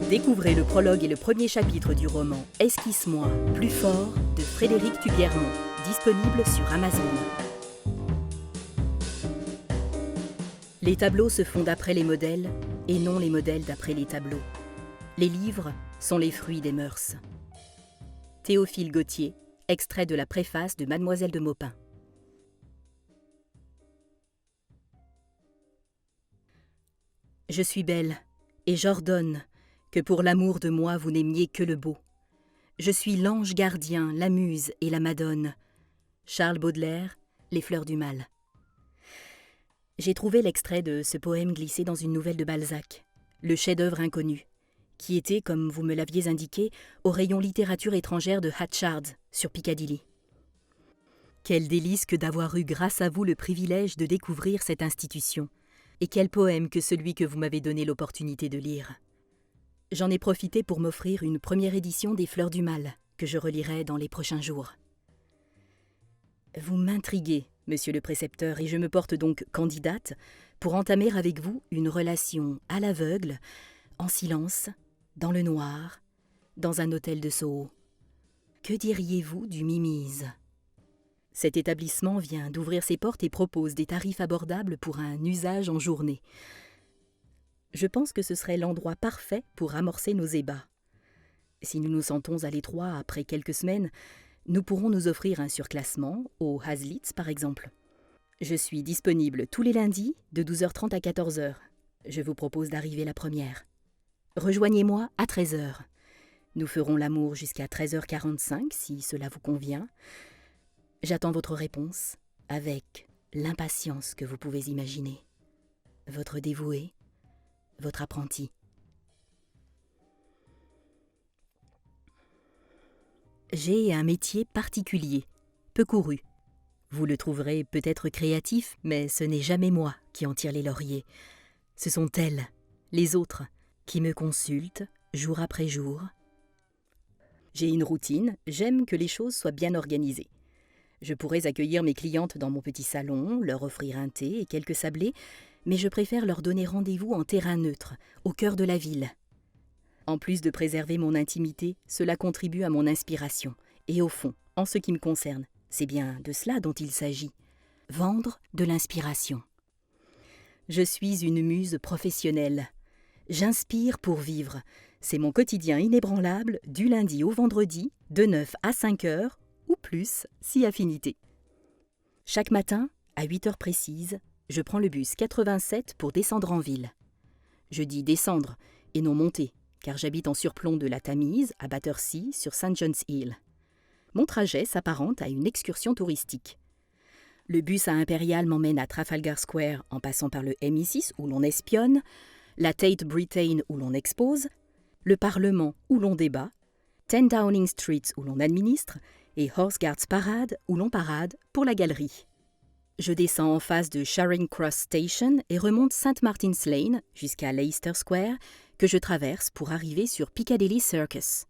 Découvrez le prologue et le premier chapitre du roman « Esquisse-moi, plus fort » de Frédéric Tuguermont, disponible sur Amazon. Les tableaux se font d'après les modèles et non les modèles d'après les tableaux. Les livres sont les fruits des mœurs. Théophile Gautier, extrait de la préface de Mademoiselle de Maupin. Je suis belle, et j'ordonne que pour l'amour de moi vous n'aimiez que le beau. Je suis l'ange gardien, la muse et la madone. Charles Baudelaire, Les fleurs du mal. J'ai trouvé l'extrait de ce poème glissé dans une nouvelle de Balzac, le chef-d'œuvre inconnu, qui était, comme vous me l'aviez indiqué, au rayon littérature étrangère de Hatchard, sur Piccadilly. Quel délice que d'avoir eu grâce à vous le privilège de découvrir cette institution, et quel poème que celui que vous m'avez donné l'opportunité de lire. J'en ai profité pour m'offrir une première édition des Fleurs du mal, que je relirai dans les prochains jours. Vous m'intriguez, monsieur le précepteur, et je me porte donc candidate pour entamer avec vous une relation à l'aveugle, en silence, dans le noir, dans un hôtel de Soho. Que diriez-vous du Mimise ? Cet établissement vient d'ouvrir ses portes et propose des tarifs abordables pour un usage en journée. Je pense que ce serait l'endroit parfait pour amorcer nos ébats. Si nous nous sentons à l'étroit après quelques semaines, nous pourrons nous offrir un surclassement, au Haslitz par exemple. Je suis disponible tous les lundis de 12h30 à 14h. Je vous propose d'arriver la première. Rejoignez-moi à 13h. Nous ferons l'amour jusqu'à 13h45 si cela vous convient. J'attends votre réponse avec l'impatience que vous pouvez imaginer. Votre dévoué, votre apprenti. J'ai un métier particulier, peu couru. Vous le trouverez peut-être créatif, mais ce n'est jamais moi qui en tire les lauriers. Ce sont elles, les autres, qui me consultent jour après jour. J'ai une routine, j'aime que les choses soient bien organisées. Je pourrais accueillir mes clientes dans mon petit salon, leur offrir un thé et quelques sablés, mais je préfère leur donner rendez-vous en terrain neutre, au cœur de la ville. En plus de préserver mon intimité, cela contribue à mon inspiration. Et au fond, en ce qui me concerne, c'est bien de cela dont il s'agit. Vendre de l'inspiration. Je suis une muse professionnelle. J'inspire pour vivre. C'est mon quotidien inébranlable, du lundi au vendredi, de 9 à 5 heures, ou plus, si affinité. Chaque matin, à 8 heures précises, je prends le bus 87 pour descendre en ville. Je dis descendre et non monter, car j'habite en surplomb de la Tamise, à Battersea, sur St. John's Hill. Mon trajet s'apparente à une excursion touristique. Le bus à Impérial m'emmène à Trafalgar Square en passant par le MI6 où l'on espionne, la Tate Britain où l'on expose, le Parlement où l'on débat, 10 Downing Street où l'on administre et Horse Guards Parade où l'on parade pour la galerie. Je descends en face de Charing Cross Station et remonte St. Martin's Lane jusqu'à Leicester Square que je traverse pour arriver sur Piccadilly Circus.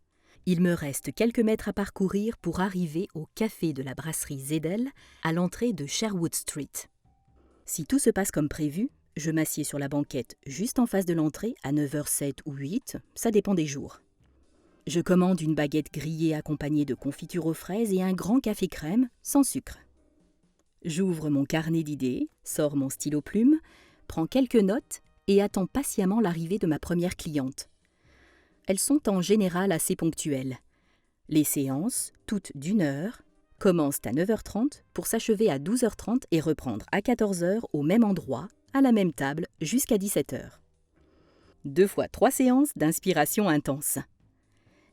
Il me reste quelques mètres à parcourir pour arriver au café de la brasserie Zedel à l'entrée de Sherwood Street. Si tout se passe comme prévu, je m'assieds sur la banquette juste en face de l'entrée à 9h07 ou 8, ça dépend des jours. Je commande une baguette grillée accompagnée de confiture aux fraises et un grand café crème sans sucre. J'ouvre mon carnet d'idées, sors mon stylo plume, prends quelques notes et attends patiemment l'arrivée de ma première cliente. Elles sont en général assez ponctuelles. Les séances, toutes d'1 heure, commencent à 9h30 pour s'achever à 12h30 et reprendre à 14h au même endroit, à la même table, jusqu'à 17h. 2 fois 3 séances d'inspiration intense.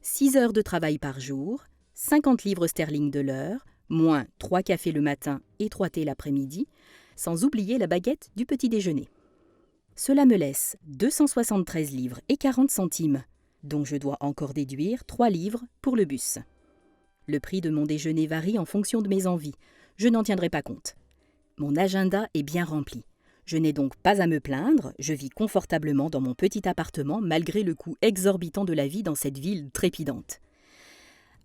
6 heures de travail par jour, 50 livres sterling de l'heure, moins 3 cafés le matin et 3 thés l'après-midi, sans oublier la baguette du petit déjeuner. Cela me laisse 273 livres et 40 centimes, dont je dois encore déduire 3 livres pour le bus. Le prix de mon déjeuner varie en fonction de mes envies, je n'en tiendrai pas compte. Mon agenda est bien rempli. Je n'ai donc pas à me plaindre, je vis confortablement dans mon petit appartement malgré le coût exorbitant de la vie dans cette ville trépidante.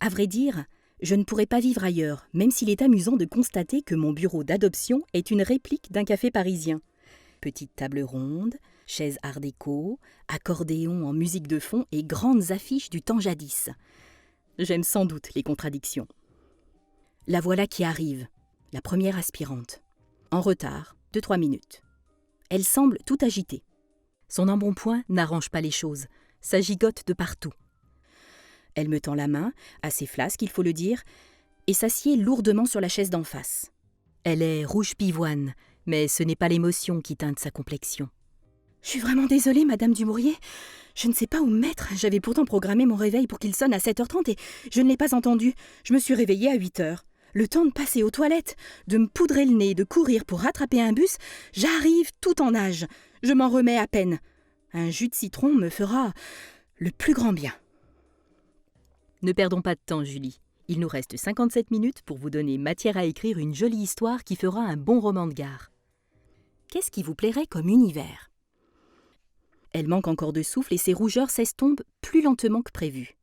À vrai dire, je ne pourrais pas vivre ailleurs, même s'il est amusant de constater que mon bureau d'adoption est une réplique d'un café parisien. Petite table ronde, Chaises art déco, accordéon en musique de fond et grandes affiches du temps jadis. J'aime sans doute les contradictions. La voilà qui arrive, la première aspirante. En retard, de 3 minutes. Elle semble tout agitée. Son embonpoint n'arrange pas les choses, ça gigote de partout. Elle me tend la main, assez flasque, il faut le dire, et s'assied lourdement sur la chaise d'en face. Elle est rouge pivoine, mais ce n'est pas l'émotion qui teinte sa complexion. « Je suis vraiment désolée, Madame Dumouriez. Je ne sais pas où me mettre. J'avais pourtant programmé mon réveil pour qu'il sonne à 7h30 et je ne l'ai pas entendu. Je me suis réveillée à 8h. Le temps de passer aux toilettes, de me poudrer le nez, de courir pour rattraper un bus, j'arrive tout en nage. Je m'en remets à peine. Un jus de citron me fera le plus grand bien. » Ne perdons pas de temps, Julie. Il nous reste 57 minutes pour vous donner matière à écrire une jolie histoire qui fera un bon roman de gare. Qu'est-ce qui vous plairait comme univers ? Elle manque encore de souffle et ses rougeurs s'estompent plus lentement que prévu.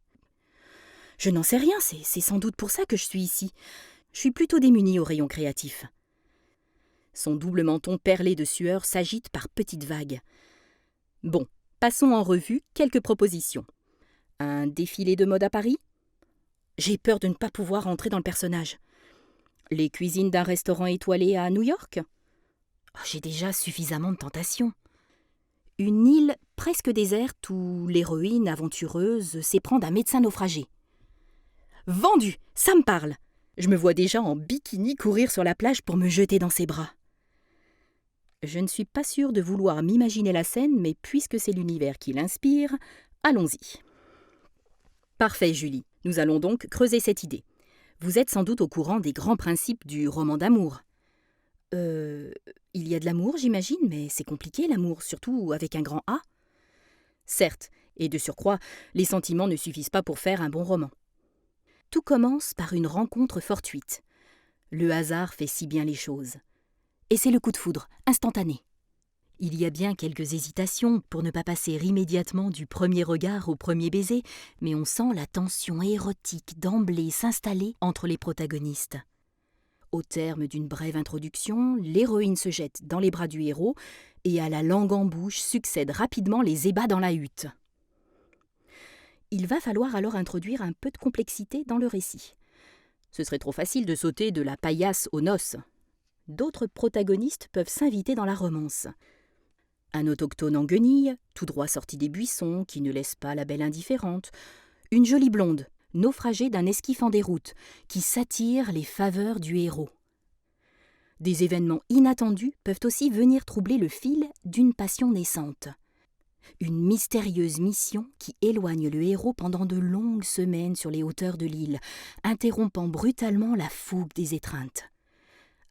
Je n'en sais rien, c'est sans doute pour ça que je suis ici. Je suis plutôt démunie au rayon créatif. Son double menton perlé de sueur s'agite par petites vagues. Bon, passons en revue quelques propositions. Un défilé de mode à Paris ? J'ai peur de ne pas pouvoir entrer dans le personnage. Les cuisines d'un restaurant étoilé à New York ? Oh, j'ai déjà suffisamment de tentations. Une île presque déserte où l'héroïne aventureuse s'éprend d'un médecin naufragé. Vendu, ça me parle. Je me vois déjà en bikini courir sur la plage pour me jeter dans ses bras. Je ne suis pas sûre de vouloir m'imaginer la scène, mais puisque c'est l'univers qui l'inspire, allons-y. Parfait, Julie. Nous allons donc creuser cette idée. Vous êtes sans doute au courant des grands principes du roman d'amour. Il y a de l'amour, j'imagine, mais c'est compliqué l'amour, surtout avec un grand A. Certes, et de surcroît, les sentiments ne suffisent pas pour faire un bon roman. Tout commence par une rencontre fortuite. Le hasard fait si bien les choses. Et c'est le coup de foudre, instantané. Il y a bien quelques hésitations pour ne pas passer immédiatement du premier regard au premier baiser, mais on sent la tension érotique d'emblée s'installer entre les protagonistes. Au terme d'une brève introduction, l'héroïne se jette dans les bras du héros et à la langue en bouche succèdent rapidement les ébats dans la hutte. Il va falloir alors introduire un peu de complexité dans le récit. Ce serait trop facile de sauter de la paillasse aux noces. D'autres protagonistes peuvent s'inviter dans la romance. Un autochtone en guenilles, tout droit sorti des buissons, qui ne laisse pas la belle indifférente. Une jolie blonde, naufragée d'un esquif en déroute, qui s'attire les faveurs du héros. Des événements inattendus peuvent aussi venir troubler le fil d'une passion naissante. Une mystérieuse mission qui éloigne le héros pendant de longues semaines sur les hauteurs de l'île, interrompant brutalement la fougue des étreintes.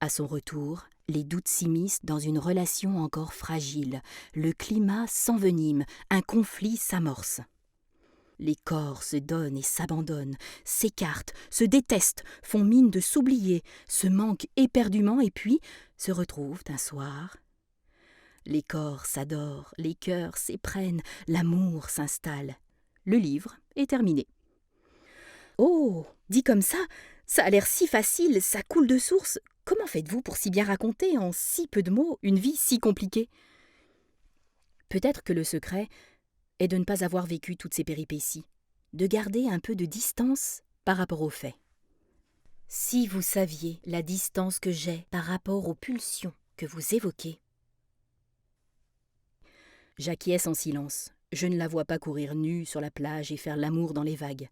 À son retour, les doutes s'immiscent dans une relation encore fragile. Le climat s'envenime, un conflit s'amorce. Les corps se donnent et s'abandonnent, s'écartent, se détestent, font mine de s'oublier, se manquent éperdument et puis se retrouvent un soir. Les corps s'adorent, les cœurs s'éprennent, l'amour s'installe. Le livre est terminé. Oh, dit comme ça a l'air si facile, ça coule de source. Comment faites-vous pour si bien raconter en si peu de mots une vie si compliquée ? Peut-être que le secret est de ne pas avoir vécu toutes ces péripéties, de garder un peu de distance par rapport aux faits. Si vous saviez la distance que j'ai par rapport aux pulsions que vous évoquez. J'acquiesce en silence. Je ne la vois pas courir nue sur la plage et faire l'amour dans les vagues.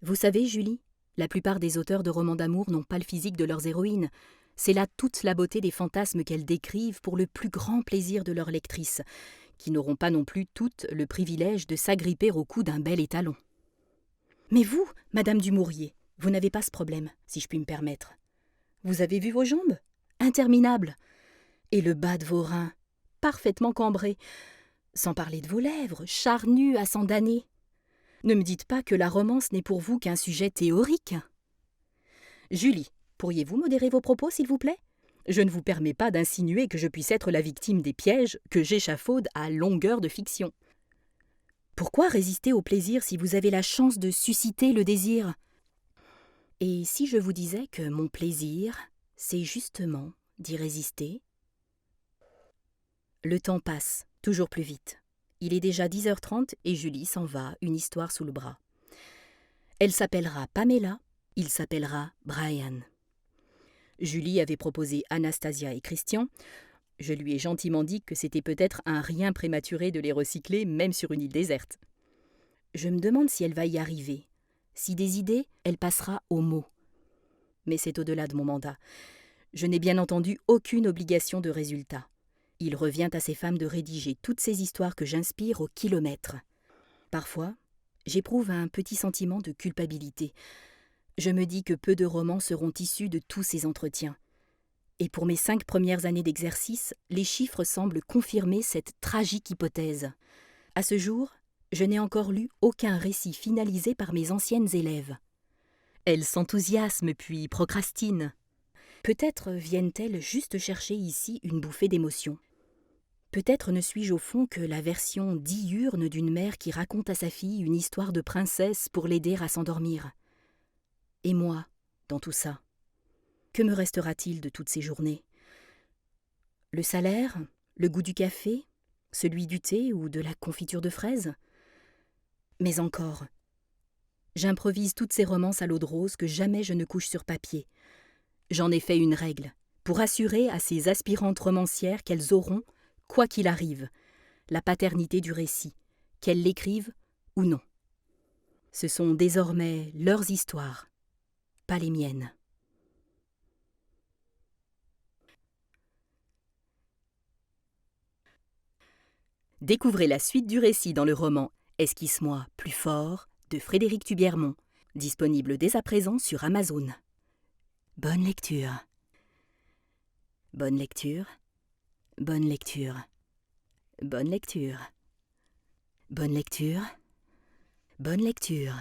Vous savez, Julie, la plupart des auteurs de romans d'amour n'ont pas le physique de leurs héroïnes. C'est là toute la beauté des fantasmes qu'elles décrivent pour le plus grand plaisir de leurs lectrices, qui n'auront pas non plus toutes le privilège de s'agripper au cou d'un bel étalon. Mais vous, Madame Dumouriez, vous n'avez pas ce problème, si je puis me permettre. Vous avez vu vos jambes ? Interminables. Et le bas de vos reins, parfaitement cambré. Sans parler de vos lèvres, charnues à s'en damner. Ne me dites pas que la romance n'est pour vous qu'un sujet théorique. Julie, pourriez-vous modérer vos propos, s'il vous plaît ? Je ne vous permets pas d'insinuer que je puisse être la victime des pièges que j'échafaude à longueur de fiction. Pourquoi résister au plaisir si vous avez la chance de susciter le désir ? Et si je vous disais que mon plaisir, c'est justement d'y résister ? Le temps passe, toujours plus vite. Il est déjà 10h30 et Julie s'en va, une histoire sous le bras. Elle s'appellera Pamela, il s'appellera Brian. Julie avait proposé Anastasia et Christian. Je lui ai gentiment dit que c'était peut-être un rien prématuré de les recycler, même sur une île déserte. Je me demande si elle va y arriver. Si des idées, elle passera aux mots. Mais c'est au-delà de mon mandat. Je n'ai bien entendu aucune obligation de résultat. Il revient à ces femmes de rédiger toutes ces histoires que j'inspire au kilomètre. Parfois, j'éprouve un petit sentiment de culpabilité. Je me dis que peu de romans seront issus de tous ces entretiens. Et pour mes 5 premières années d'exercice, les chiffres semblent confirmer cette tragique hypothèse. À ce jour, je n'ai encore lu aucun récit finalisé par mes anciennes élèves. Elles s'enthousiasment puis procrastinent. Peut-être viennent-elles juste chercher ici une bouffée d'émotion. Peut-être ne suis-je au fond que la version diurne d'une mère qui raconte à sa fille une histoire de princesse pour l'aider à s'endormir. Et moi, dans tout ça, que me restera-t-il de toutes ces journées ? Le salaire, le goût du café, celui du thé ou de la confiture de fraises ? Mais encore, j'improvise toutes ces romances à l'eau de rose que jamais je ne couche sur papier. J'en ai fait une règle, pour assurer à ces aspirantes romancières qu'elles auront, quoi qu'il arrive, la paternité du récit, qu'elles l'écrivent ou non. Ce sont désormais leurs histoires, pas les miennes. Découvrez la suite du récit dans le roman « Esquisse-moi plus fort » de Frédéric Thubiermont, disponible dès à présent sur Amazon. Bonne lecture. Bonne lecture. Bonne lecture. Bonne lecture. Bonne lecture. Bonne lecture.